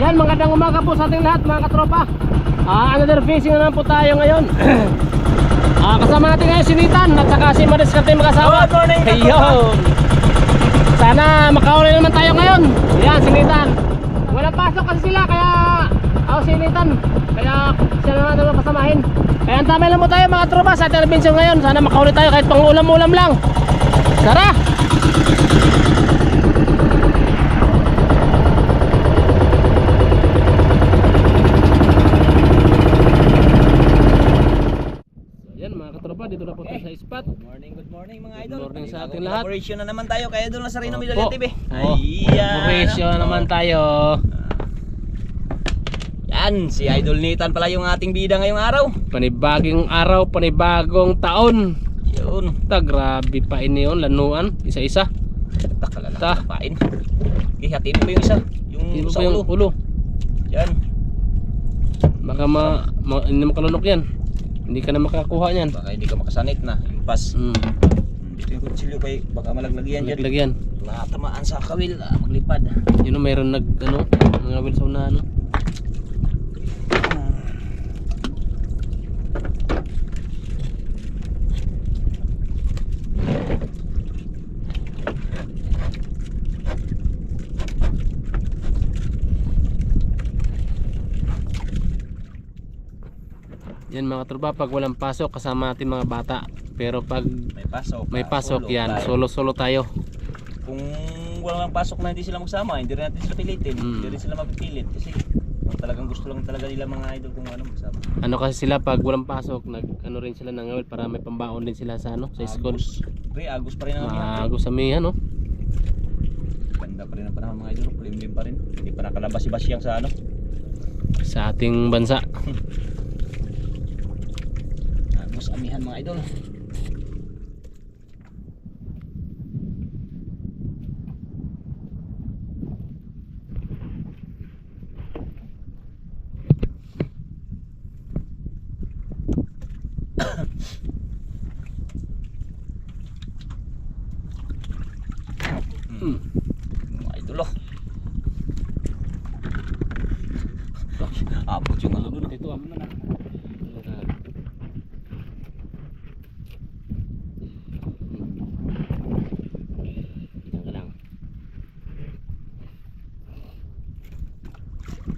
Yan, magandang umaga po sa ating lahat mga katropa. Another fishing na naman po tayo ngayon. Kasama natin ngayon si Nitan at saka si Maris Katim mag-asawa. Good morning, katropa. Ayun. Sana makahuli naman tayo ngayon. Yan, si Nitan. Walang pasok kasi sila kaya si Nitan. Kaya siya naman naman kasamahin. Kaya antamay lang po tayo mga tropa sa ating adventure ngayon. Sana makahuli tayo kahit pang ulam-ulam lang. Tara! Dito na po tayo sa spot. Good morning mga idol. Good morning sa ating lahat. Operation na naman tayo kaya doon lang sa Rino Middle TV. Operation na naman tayo. Yan, si Idol Nitan pala yung ating bida ngayong araw. Panibagong araw, panibagong taon. Yun. Grabe pa ini yun, lanuan, isa-isa. Takalala pain. Okay, hatiin mo yung isa. Yung sa ulo. Yan. Baka hindi makalunok yan. Hindi ka na makakuha niyan. Baka hindi ka makasanit na. Impas. Dito yung kutsilyo kay baka malaglagyan dyan. Malagyan. Natamaan sa kawil, maglipad. Yun o, mayroon mga wil sa unahan. Yan mga tropa, pag walang pasok kasama natin mga bata. Pero pag may pasok yan, solo tayo. Kung walang pasok na hindi sila magsama, hindi rin natin sila pilitin. Hindi rin sila mapipilit kasi kung talagang gusto lang talaga nila mga idol kung ano magsama. Ano kasi sila pag walang pasok, rin sila ng awil para may pambaon din sila sa sa school. Agos pa rin ang Agos sa mihan, no? Ganda pa rin ang panahon mga idol, kulimlim pa rin. Hindi pa nakalabas si Basyang sa sa ating bansa. Agos amihan mga idol. Mga idol abot yung ano doon. Ito ah.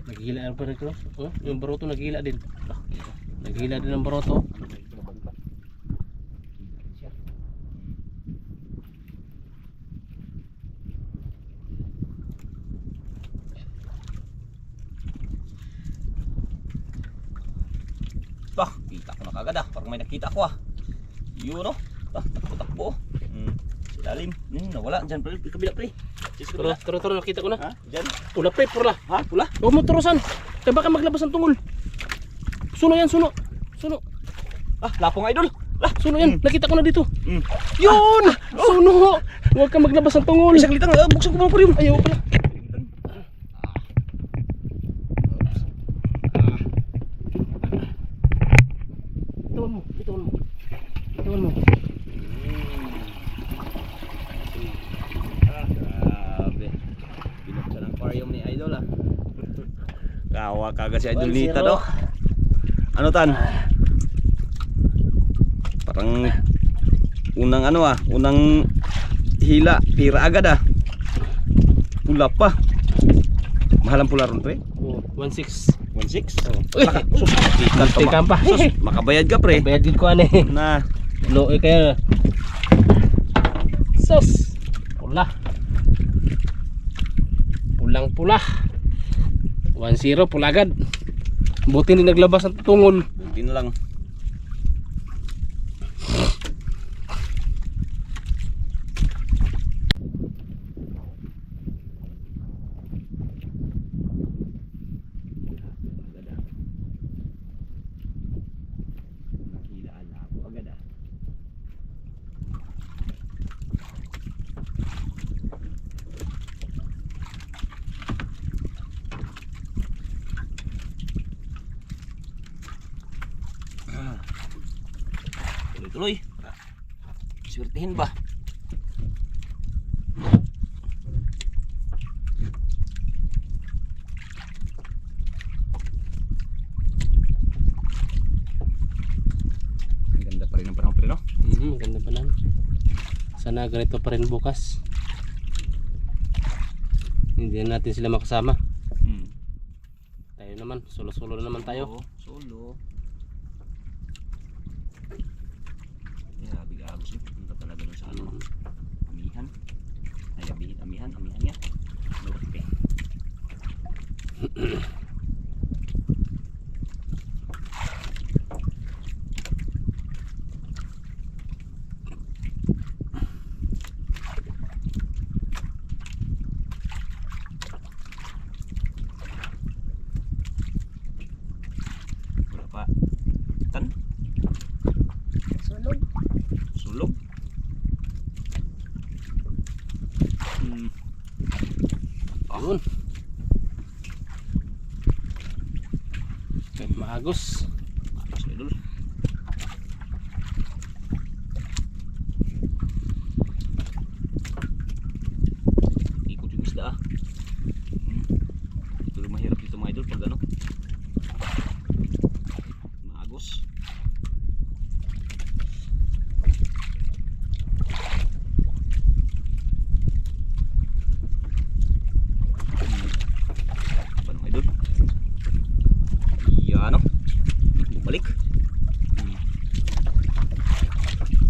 Naghihila ang parang yung baroto naghihila din. Naghihila din ang baroto. Kita ko na kagad parang may nakita ko yun takbo lalim nawala dyan pre, kabila pre. Turo nakita ko na. Dyan Pula pre, pula. Pula? Huwag mo turusan. Kaya baka maglabas ng tungol. Suno yan, suno. Lapong idol. Suno yan, nakita ko na dito. Yun! Suno! Huwag ka maglabas ng tungol. Isang litang, buksan ko mga pre. Ayaw pala. Itawan mo. Grabe. Binuksan ang aquarium ni idol Kawa kagad si Idol Nita do. Ano tan? Parang unang unang hila, tira agad Pula pa. Mahal ang pula ron pre? 1.6. 1.6? Uy! Tikan pa. Sus, makabayad ka pre. Bayad din ko Na. Looy kaya. Sus! Pula. Pulang-pula. 1-0, pulagad. Buti hindi naglabas ang tungol. Buti na lang. Tuloy. Swertihin ba? Sana ganito pa rin bukas. Hindi na natin sila makasama. Tayo naman, solo-solo na naman tayo. Oo, solo. Grabe gagos eh. Punta talaga doon sa ano. Amihan. Ay, amihan nga. Norte. Wala pa. Tan? Sulog. Sulog? Yun. Kahit maagos. Ayos na idol. Ikot yung isda ah. Ito rin mahirap dito mga idol pag ano. Maagos. Apa mga idol? Yan o. Bumalik.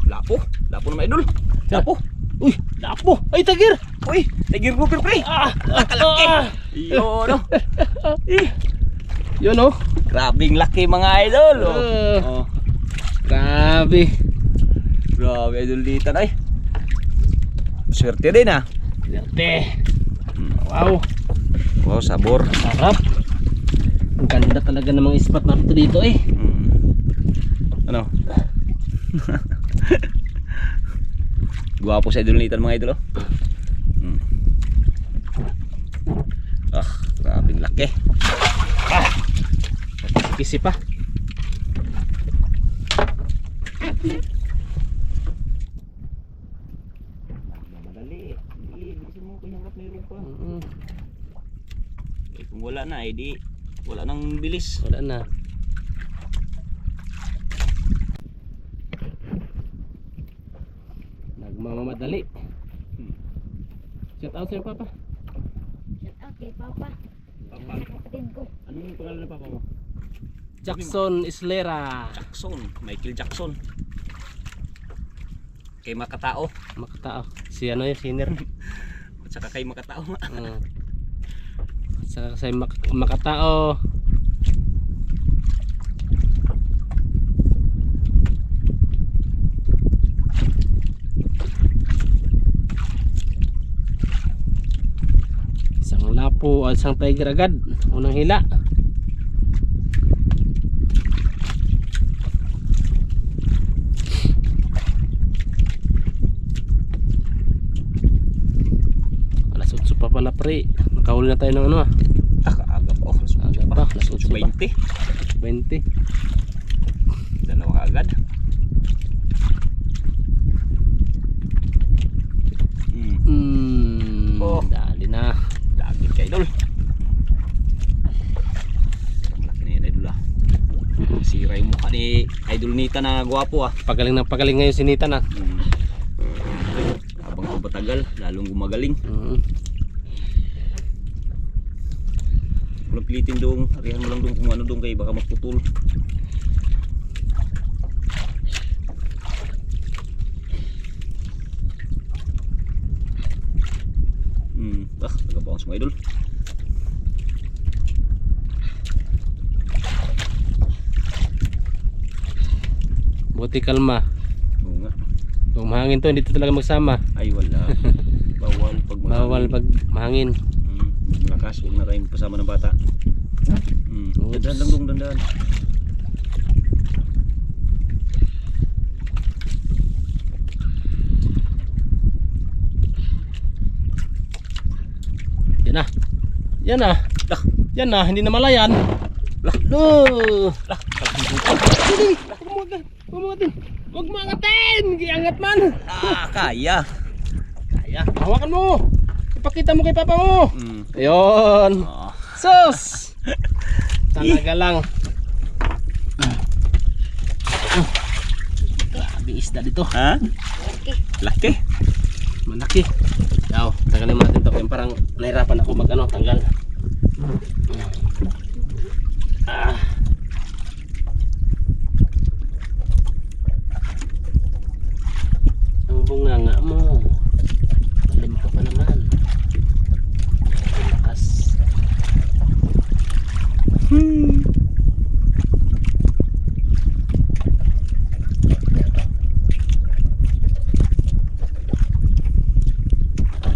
Lapo. Lapo na mga idol. Lapo. Uy, lapo! Ay, tagir! Uy, tigir grouper pre. Kalaki. Yun o. Yun oh. Grabing laki mga idol. Oh. Grabe. Grabe idol dito ay. Swerte din ah. Swerte. Wow. Wow, sabor. Sarap. Ang ganda talaga ng mga spot natin dito eh. Ano? Guwapo sa idol nito mga idol oh. Grabing laki. Kisi pa. Madali. Bilisan mo kanyang mayroon pa. Mm-mm. Eh, kung wala na, di wala nang bilis. Wala na. Nagmamamadali. Shout out sa'yo, Papa. Shout out kay Papa. Papa. Kapatid ko. Ano yung pangalan ng papa mo? Jackson Islera. Jackson. Michael Jackson. Kay Makatao. Makatao. Si ano yung senior. At saka kay Makatao. Saka sa Makatao. Isang lapo at isang tiger agad. Unang hila. Alas 8 pa pala pre. Nakahuli na tayo ng ano ah. Kaaga pa. Aga pa. Alas 8 pa. 20. 20. Dalawa kaagad. Oh. Dali na. Dagit ka idol. Malaki na yan idol ah. Sira yung mukha ni Idol Nita na gwapo ah. Pagaling na pagaling ngayon si Nita na. Habang ito batagal, lalong gumagaling. Walang pilitin doon, arihan mo lang doon kung ano doon kay baka magputol. Tagabawas mo idol. Buti kalma. Oo nga. Kung mahangin to, hindi to talaga magsama. Ay wala. Bawal pag Bawal pag mahangin. Malakas, huwag na tayong pasama ng bata. Dandan lang dong, dandan. Yan na. Yan na. Lah. Yan na, hindi na malayan. Lah. Lah. Hindi. Huwag mo angatin. Giangat man. Kaya. Kaya. Hawakan mo. Ipakita mo kay papa mo. Ayun. Sus. Talaga lang. Grabe isda dito. Ha? Laki. Laki. malaki. Yaw, tanggalin mo natin to. Yung parang nahirapan ako mag ano, tanggal. Ah. Ang bunganga mo. Alim ka pa naman. Lakas.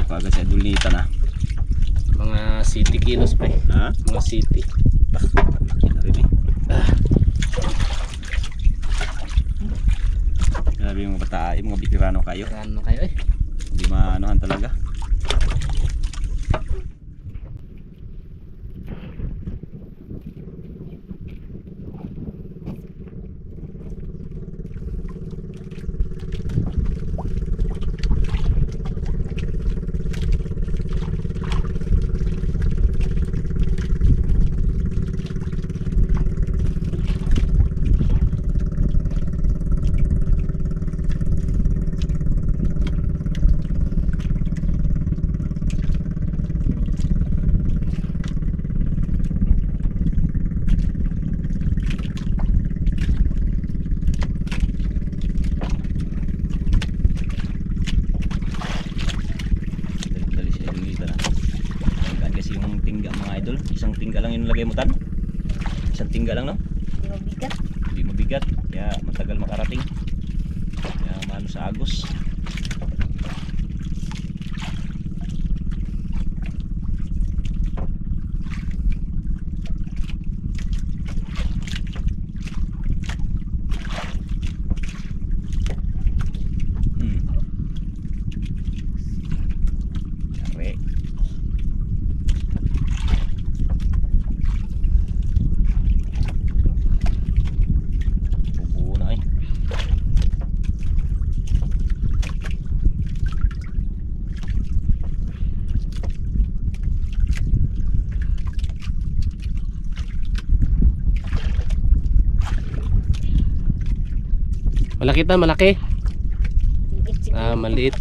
Pagka sa dulita na. Mga city kilos pa eh. Ha? Mga city. Rin eh. Grabe yung mga bata, yung mga bitirano kayo. Ano kayo eh? Hindi maanuhan talaga. Dali siya dulita na. Hanggang kasi yung tingga mga idol. Isang tingga lang yung nilagay mo tan. Isang tingga lang no? Di mabigat. Hindi mabigat. Kaya matagal makarating. Kaya maano sa agos. Yari. Bubuo na eh. Malaki ta, malaki. Liit siguro. Ah, maliit.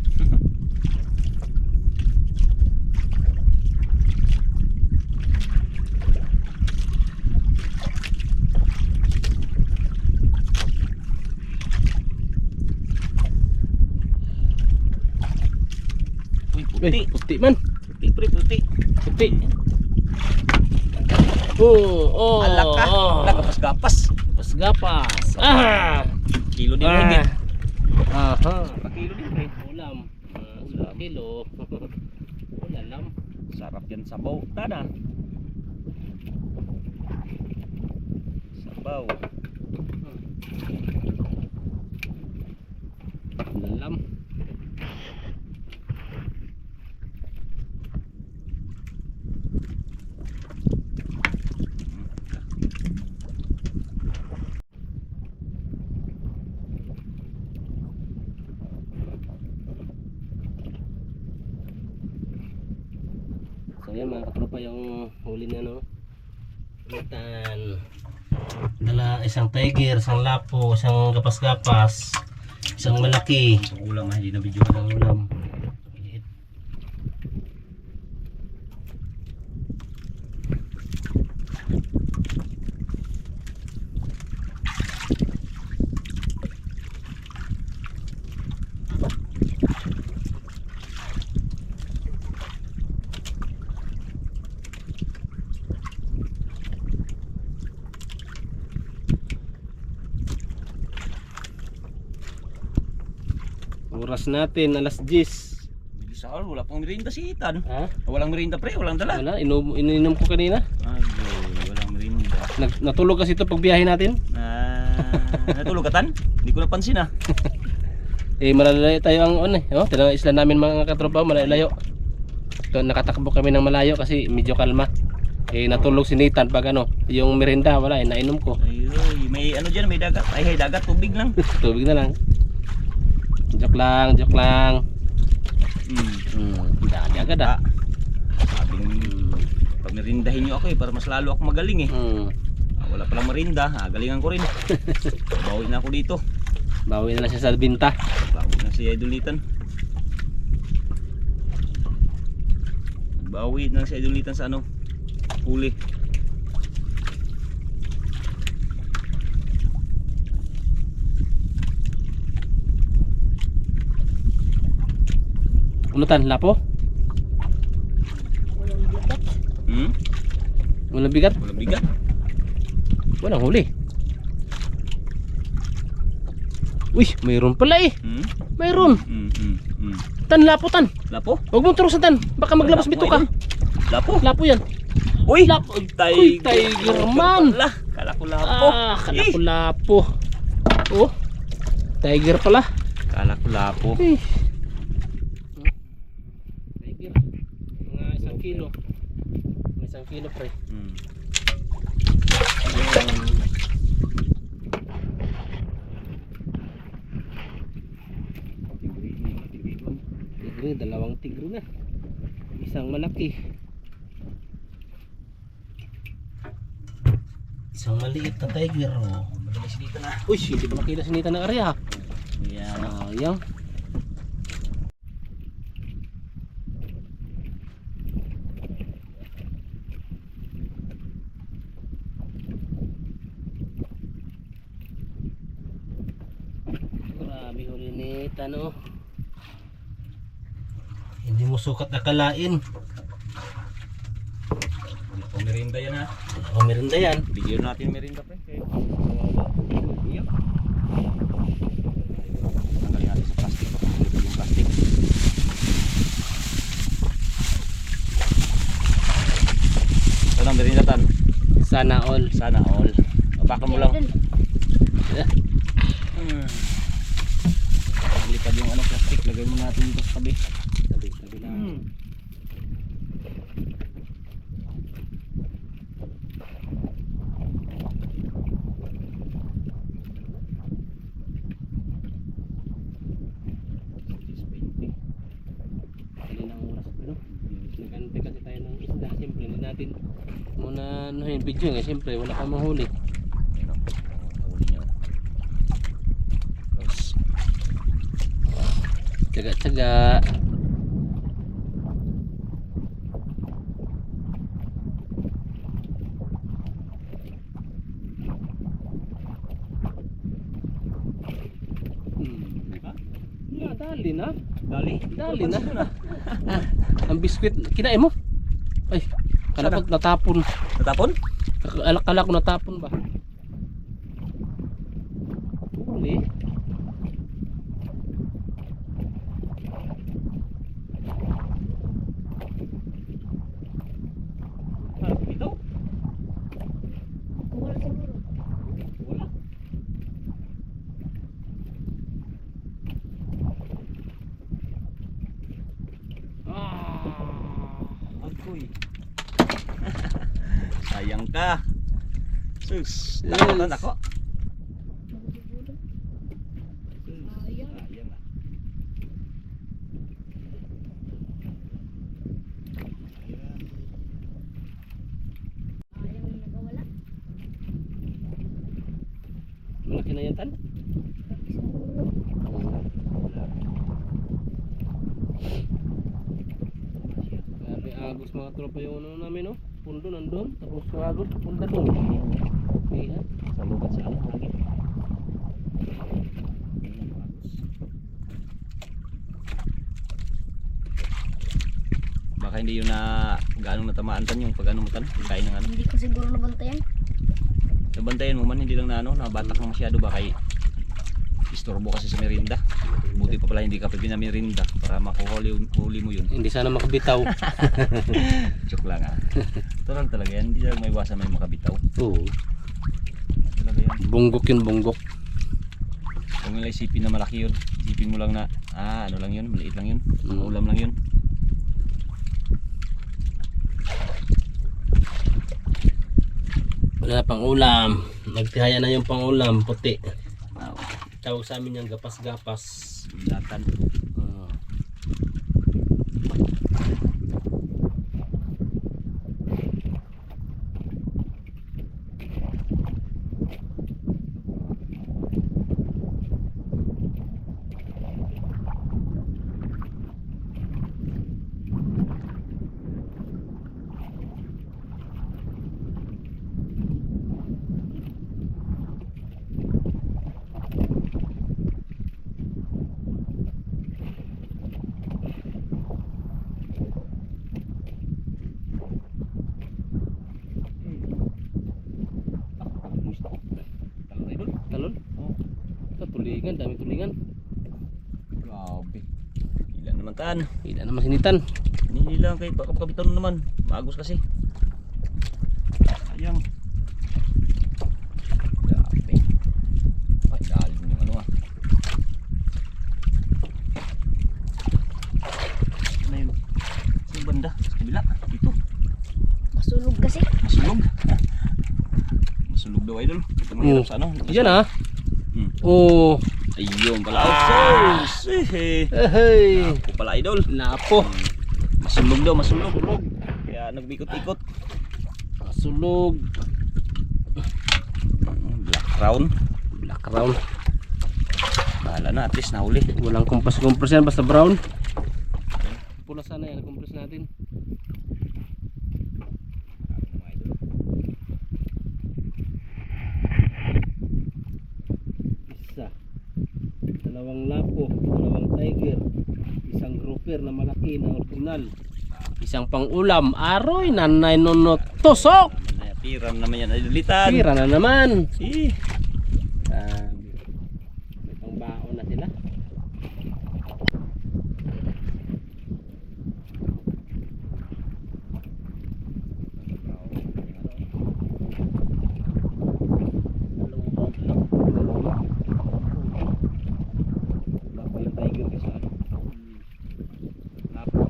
Uy, Eh, puti. puti man. Puti pre, puti. Puti. Oh, Alaka. Nagapas-gapas. Gapas. Ah! Kilo din higit. Aha. Kilo din pre. Ulam. Ulam. Kilo. Ulam. Sarap yan sabaw. Tada. Sabaw. Ulam. So yan mga katropa yung huli na no. Ulitan. Dala isang tiger, isang lapo, isang gapas-gapas, isang malaki. Ang ulam ha, hindi na video Ang ulam. Maliit. Oras natin alas 10. Bilis ako, wala pang merienda si Ethan. Ha? Walang merienda pre, walang dala. Wala, ininom ko kanina. Ay, walang merienda. Natulog kasi ito pag biyahe natin. Natulog ka tan? Hindi ko napansin ah. Eh malalayo tayo ang on eh. Oh, tinang isla namin mga katropa, malalayo. So, nakatakbo kami ng malayo kasi medyo kalma. Eh natulog si Nathan pag ano, yung merienda wala eh, nainom ko. Ay, may ano dyan, may dagat. Ay, dagat, tubig lang. Tubig na lang. Joke lang, joke lang. Dami agad ah. Sabing, pag merindahin nyo ako eh, para mas lalo ako magaling eh. Wala palang merinda, galingan ko rin. Bawi na ako dito. Bawi na lang siya sa binta. Bawi na si Idol Ethan. Bawi na lang si Idolitan sa ano, huli. Unutan, lapo? Walang bigat. Walang bigat? Walang bigat. Walang huli. Uy, mayroon pala eh. Mayroon. Tan, lapo tan. Lapo? Huwag mong turusan tan. Baka maglabas bito ka. Lapo? Lapo yan. Uy! Lapo. Uy, tiger man. Pala. Kala ko lapo. Kala ko lapo. Oh, tiger pala. Kala ko lapo. Tiger. Mga 1 kilo. Mga 1 kilo pre. Tigre, dalawang tigre na. Isang malaki. Isang maliit na tiger. Oh. Madalas dito na. Uy, hindi pa nakita sinita ng area. Yan. Sayang. Grabe huli ni Tano. Hindi mo sukat nakalain. O merinda yan ha. O merinda yan. Bigyan natin merinda pre. Iyak. Tanggalin natin sa plastic. Yung plastic. Ito ang merinda tan. Sana all. Sana all. Apakan mo lang. Lipad yung ano plastic. Lagay mo natin dito sa tabi. Tabi lang. Ilang oras pa no? Nag-antay kasi tayo ng isda. Siyempre hindi natin muna anuhin video nga. Siyempre wala kang mahuli. Huli niyo. Tapos Tsaga-tsaga. Dali na. Dali na. Ang biskwit, kinain mo? Ay, kala ko natapon. natapon? Kala ko natapon ba? Huli. Ito? Wala siguro. Wala. Agoy. Sayang ka. Sus, nakatan ako. Sayang. Sayang ah. Sayang na nakawala. Malaki na yan tan? Grabe agos mga tropa yung ano namin no? Pundo nandun, tapos yung agos punta doon. Kaya, Sa lugat sa ano lagi. Baka hindi yun na gaano natamaan tan yung pag ano mo tan, kain ng ano. Hindi ko siguro nabantayan. Nabantayan mo man hindi lang na ano, nabatak ng masyado ba kay istorbo kasi sa merinda. Buti pa pala hindi ka pa pinamirinda para makuhuli mo yun. hindi sana makabitaw. Joke lang ah. Total talaga yan, hindi lang may iwasan may makabitaw. Oo. Talaga yan. Bunggok yun, bunggok. Kung nila isipin na malaki yun, isipin mo lang na ano lang yun, maliit lang yun, ulam lang yun. Wala na pang ulam. Nagtihaya na yung pang ulam, puti. Wow. Tawag sa amin yung gapas-gapas. Latan. tulingan, dami tulingan. Grabe. Ilan naman tan? Hindi naman sinitan. Hindi lang kay kapitan naman. Magos kasi. Sayang. Grabe. Ay, lalim yung ano ah. Ano yun? Sa banda? Sa kabila? Dito? Masulog kasi. Masulog? Masulog daw idol. Ito mo hirap sa ano? Yan ah. Hmm. Oh. Ayun pala. Oh, hey. Hey. Ako pala idol. Lapo. Masulog daw, masulog. Kaya nagbikot-ikot. Masulog. Black crown. Black crown. Bahala na, at least nahuli. Walang kumpas-kumpas yan, basta brown. Pula sana yan, kumpas natin. Isa. Dalawang lapo, dalawang tiger. Isang grouper na malaki na original. Isang pang-ulam, aroy, nanay nunot, tusok! Piram naman yan, idolitan. Tira na naman. Eh. May pang-baon na sila. Lapo yung tiger kasi ano. Lapo.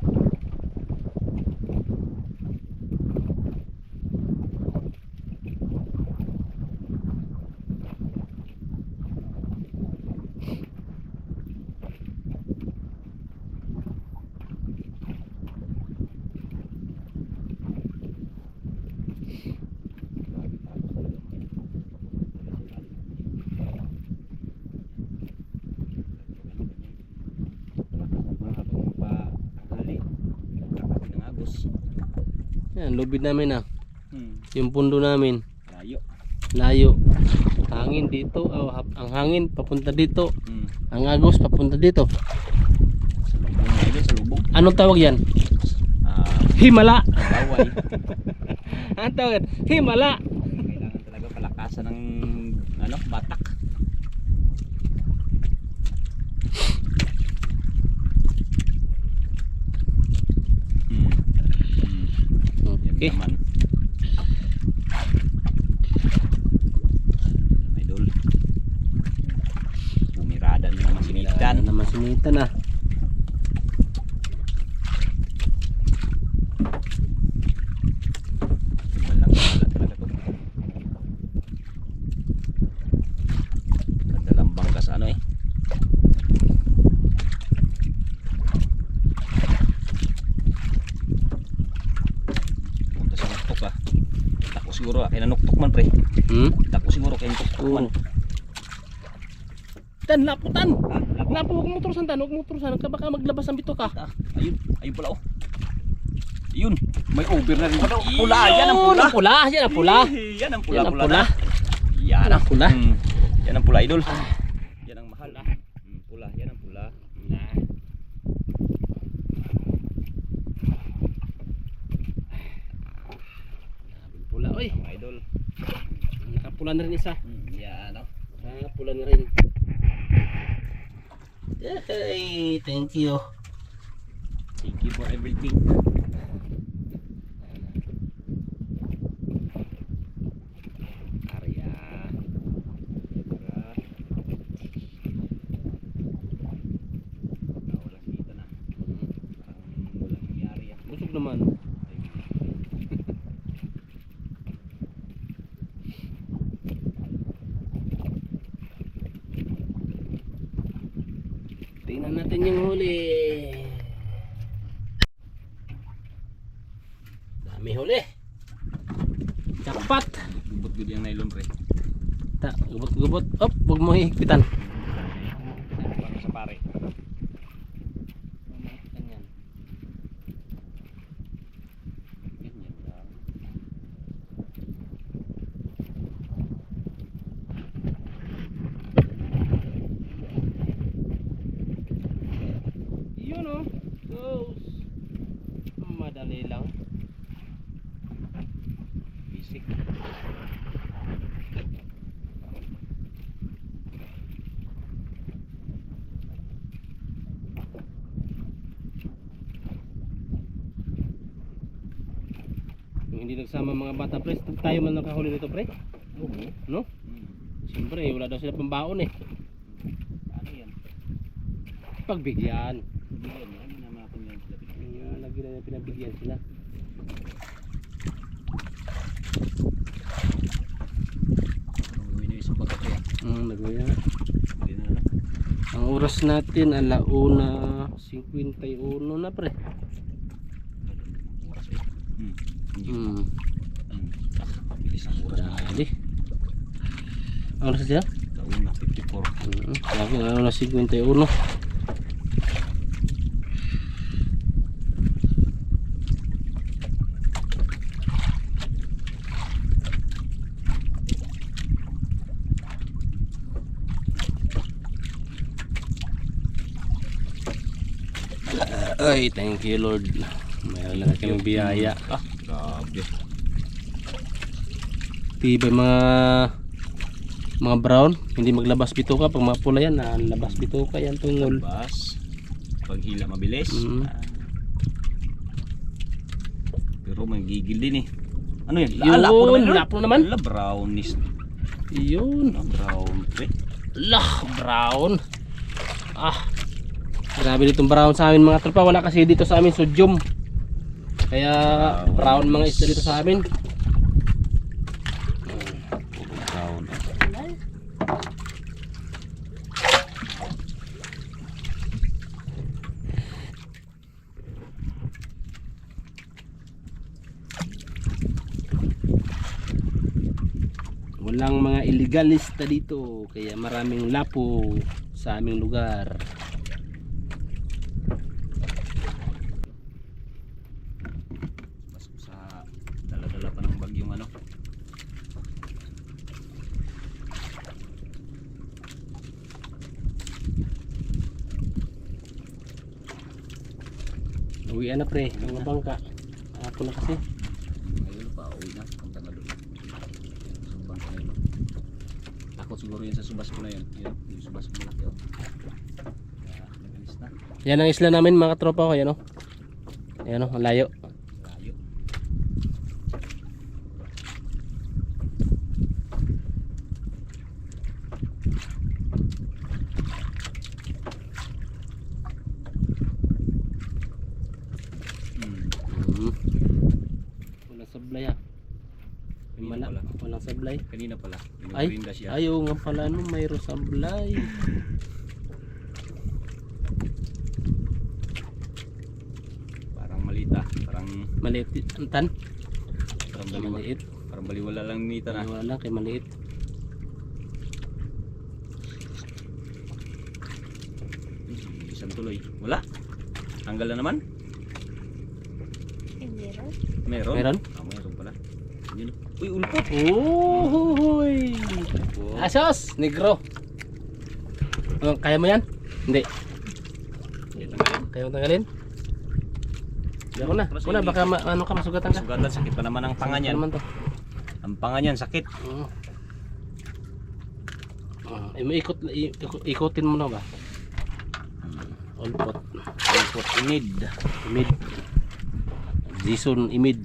Yan, lubid namin ah. Hmm. Yung pundo namin. Layo. Layo. Hangin dito, ang hangin papunta dito. Hmm. Ang agos papunta dito. Sa lubong na idol, sa lubong. Anong tawag yan? Ah, Himala. baway. Anong tawag yan? Himala. Kailangan talaga palakasan ng ano, batak. Hmm. Hmm. Yan Okay. naman. Idol. Bumirada na naman sinitan. Yan naman sinitan ah. Wala talaga to. Kadalang bangkas ano eh. Punta sa nuktok ah. Dako siguro ah. Kaya nanuktok man pre. Dako siguro kaya nuktok man. Tan, laputan. Ha? Lapo. Lapo, huwag mo turusan tan, huwag mo turusan. Baka maglabas ang bito ka. Ah, ayun. Ayun pala oh. Ayun. May over na rin pala. Pula. Yan ang pula. Yan ang pula. Yan ang pula. Yan ang pula. Yan ang pula. Yan ang pula. Yan ang pula idol. Yan ang mahal ah. Pula. Yan ang pula. Pula, oy. Ang idol. Nakapula na rin isa. Yan oh. Nakapula na rin. Hey, thank you. Thank you for everything. Arya. Wala kita na. Parang walang nangyari ah. Busog naman. Tingnan natin yung huli. Dami huli. Jackpot. Gubot-gubot yung nylon pre. Gubot-gubot. Op, huwag mo hihigpitan. Parang sa pare. Ganyan. Ganyan lang. Yun oh. Goes. Madali lang. Basic. Hindi nagsama mga bata pre. Tayo man nakahuli nito pre. Oo. No? Siyempre wala daw sila pambaon eh. Ano yan? Pagbigyan. Bigyan yan. Ano naman natin yan sila pinabigyan. Lagi na yung pinabigyan sila. Gawin nyo isang baga kaya. Nagawin na. Hindi na lang. Ang oras natin alauna 51 na pre. Oras eh. Pabilis ang oras na. Dali. Ang oras siya? Launa 54. Lagi alauna 51. Ay, thank you Lord. Mayroon lang kaming biyaya. Grabe. Tibay mga brown, hindi maglabas bituka. Pag mapula yan, labas bituka yan tungol. Bas. Paghila mabilis. Pero magigil din eh. Ano yan? Yun, Lapo naman. lapo naman. Brownies. Yun. Brown. Brown. Grabe ditong brown sa amin mga tropa. Wala kasi dito sa amin sodium. Kaya brown mga isda dito sa amin. Brown. Walang mga illegalista dito. Kaya maraming lapo sa aming lugar. Sa dala-dala pa ng bagyong ano. Uwian na pre, mga bangka. Ako na kasi. Ngayon pa, uwi na. Punta na doon. Subang na yun. Takot siguro yun sa subas ko na yun. Yung subas ko malaki. Kaya nagalis na. Yan ang isla namin mga tropa ko. Yan o. Yan o, ang layo. Layo. Walang sablay ha. Walang sablay. Kanina pala. Ay, Pinurinda siya. ayaw nga pala no, mayroong sablay. Parang malita. Parang Maliit ang tan. baliwala. Maliit. Parang baliwala lang nita na. Wala lang kay maliit. Isang tuloy. Wala. Tanggal na naman. Hindi rin. Meron? Meron? Meron pala. Yun. Uy, ulpot. Uhuy! Asos! Negro! Kaya mo yan? Hindi. Hindi tanggalin. Kaya mo tanggalin? Hindi ako na. Ako na, baka ano ka, masugatan ka. Sugatan, sakit pa naman ang panga niyan. Ano naman to? Ang panga niyan, sakit. Ikutin mo na ba? Olpot. Ulpot, inid. Imid. Jason Imid.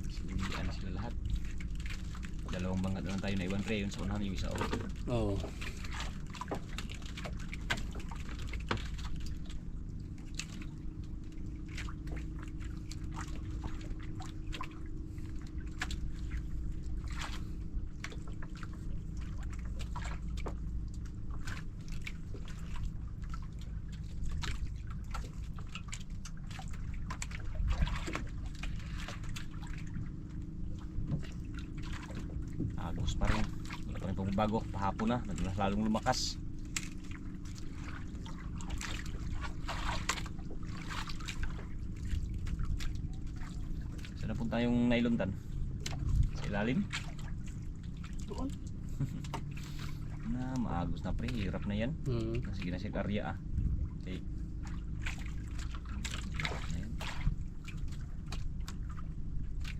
Sinundian sila lahat. Dalawang bangka na lang tayo na iwan pre. Yun sa unahan yung isa. Oo. Agos pa rin. Wala pa rin pagbabago. Pahapon na. Lalong lumakas. Saan na punta yung nylon tan? Sa ilalim? maagos na pre, hirap na yan. Hmm. Sige na siya karya Okay. Ayan.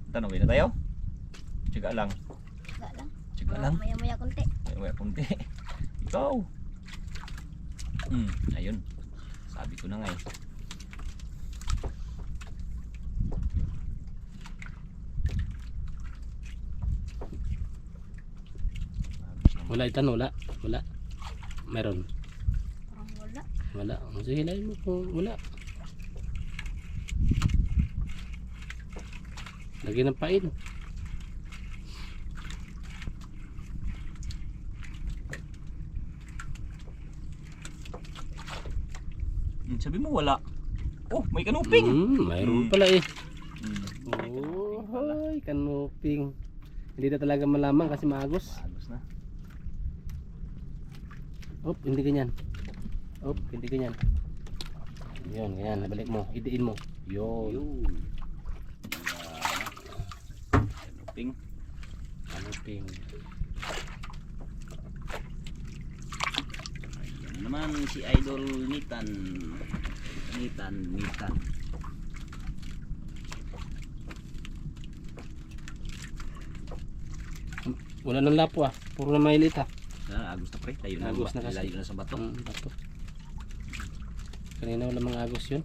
Tanongin na tayo. Tsaga lang. Wala lang. Tsaga lang. Maya-maya konti. May kunti. Ikaw. Ayun. Sabi ko na nga eh. Wala itan, wala. Wala. Meron. Parang wala. Wala. Sige, hilahin mo kung wala. Lagyan ng pain. Sabi mo wala. Oh, may kanuping. Mayroon pala eh. Mm. Oh, hoy, kanuping. Hindi na talaga malaman kasi maagos. Maagos na. Op, hindi ganyan. Op, hindi ganyan. Yun, ganyan. Nabalik mo. Idiin mo. Yun. Yun. Kanuping. Kanuping. Yan naman si Idol Nitan. Nitan. Wala nang lapo ah. Puro na mailita. Agos na pre. Tayo na. Agos na kasi. Layo na sa bato. Bato. Kanina wala mga agos yun.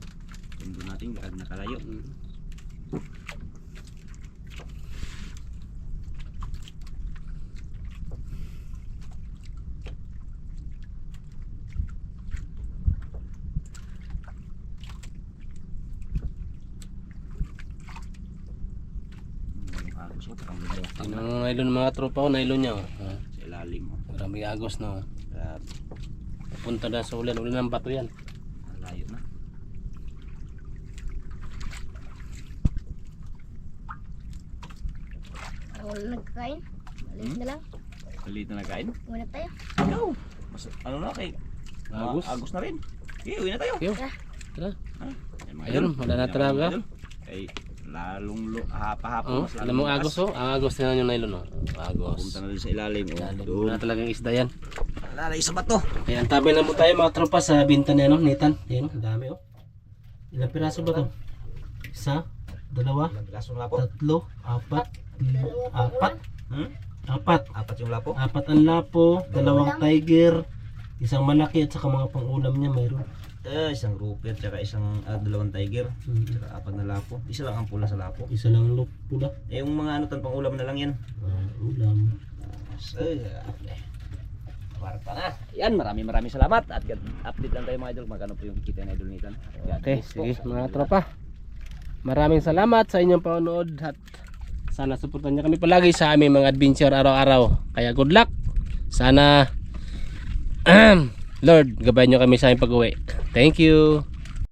Tundo natin. Garag na kalayo. Agos ko. Parang dalawa. Tingnan mo nylon mga tropa ko. Nylon niya oh. Sa ilalim. Maraming agos no. Grabe. Punta na sa ulan. Ulan ng bato yan. Layo na. Parang wala nagkakain. Maliit na lang. Maliit na nagkain. Muna tayo. Ikaw. Mas, ano na kay Agos. Agos na rin. Okay, uwi na tayo. Yo. Ah. Tara. Yan, mga Ayun, idol. wala na Yan, talaga. mga idol. Ay, lalong hapa-hapa. Oh, mas alam mo lalong agos lakas. oh. Ang agos tingnan yung nylon oh. Agos. Punta na rin sa ilalim. Oh. Ilalim. Doon. Wala talagang isda yan. Lalay sa bato. Ayan, tabi na po tayo mga tropa sa binta niya no, Nitan. Ayan, ang dami oh. Ilang piraso ba to? Isa, dalawa, Ilang piraso ng lapo? tatlo, apat, apat, Hmm? apat. Apat yung lapo? Apat ang lapo, dalawang tiger, isang malaki at saka mga pang-ulam niya mayroon. Isang grouper, tsaka dalawang tiger. Tsaka apat na lapo. Isa lang ang pula sa lapo. Isa lang pula. Eh, yung mga ano tan pang ulam na lang yan. Ulam. Kwarta na. Yan, maraming salamat at update lang tayo mga idol magkano po yung kikita ng idol nito. Okay, sige mga tropa. Maraming salamat sa inyong panonood at sana suportahan niyo kami palagi sa aming mga adventure araw-araw. Kaya good luck. Sana Lord, gabayan niyo kami sa aming pag-uwi. Thank you.